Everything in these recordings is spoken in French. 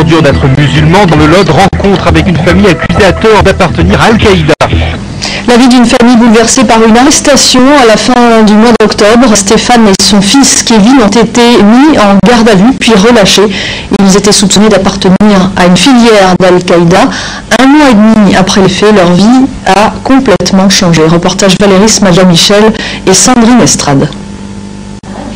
dur d'être musulman. Dans le Lot, rencontre avec une famille accusée à tort d'appartenir à Al-Qaïda. La vie d'une famille bouleversée par une arrestation à la fin du mois d'octobre. Stéphane et son fils Kevin ont été mis en garde à vue puis relâchés. Ils étaient soupçonnés d'appartenir à une filière d'Al-Qaïda. Un mois et demi après les faits, leur vie a complètement changé. Reportage Valérie Smadja-Michel et Sandrine Estrade.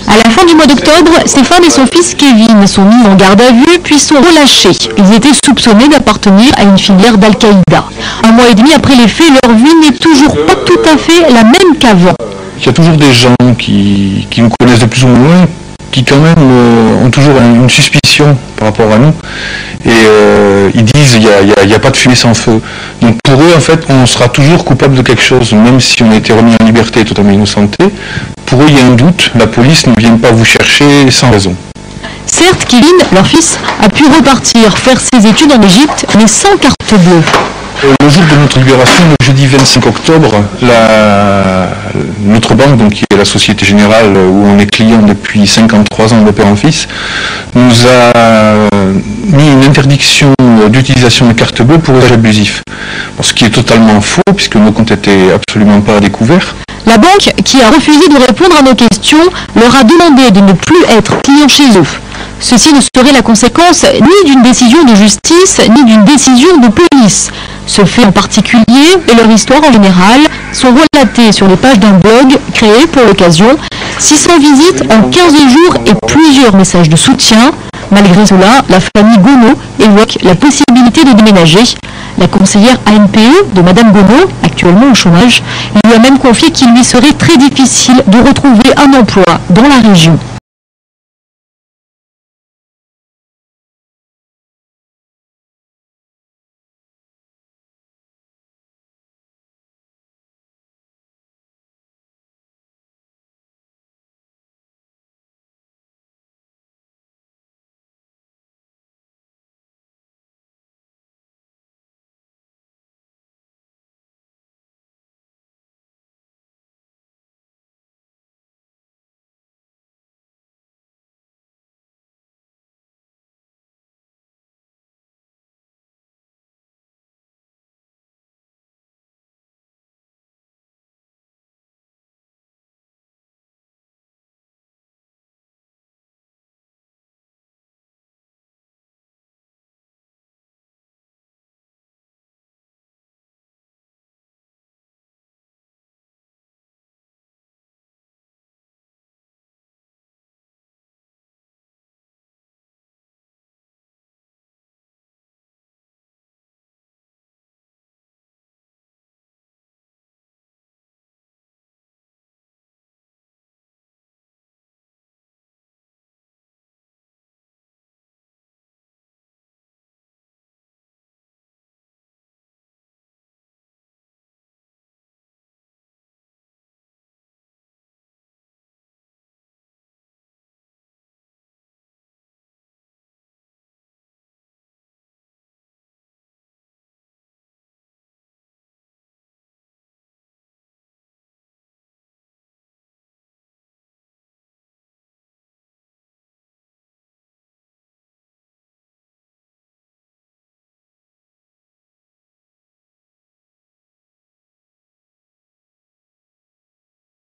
À la fin du mois d'octobre, Stéphane et son fils Kevin sont mis en garde à vue puis sont relâchés. Ils étaient soupçonnés d'appartenir à une filière d'Al-Qaïda. Un mois et demi après les faits, leur vie n'est toujours pas tout à fait la même qu'avant. Il y a toujours des gens qui nous connaissent de plus ou moins loin, qui quand même ont toujours une suspicion par rapport à nous. Et ils disent il n'y a pas de fumée sans feu. Donc pour eux, en fait, on sera toujours coupable de quelque chose, même si on a été remis en liberté totalement innocenté. Pour eux, il y a un doute, la police ne vient pas vous chercher sans raison. Certes, Kevin, leur fils, a pu repartir faire ses études en Égypte, mais sans carte bleue. Le jour de notre libération, le jeudi 25 octobre, notre banque, donc, qui est la Société Générale, où on est client depuis 53 ans de père en fils, nous a mis une interdiction d'utilisation de carte bleue pour usage abusif. Ce qui est totalement faux, puisque nos comptes n'étaient absolument pas découverts. La banque, qui a refusé de répondre à nos questions, leur a demandé de ne plus être clients chez eux. Ceci ne serait la conséquence ni d'une décision de justice, ni d'une décision de police. Ce fait en particulier et leur histoire en général sont relatés sur les pages d'un blog créé pour l'occasion. 600 visites en 15 jours et plusieurs messages de soutien. Malgré cela, la famille Gonod évoque la possibilité de déménager. La conseillère ANPE de Madame Gonod, actuellement au chômage, lui a même confié qu'il lui serait très difficile de retrouver un emploi dans la région.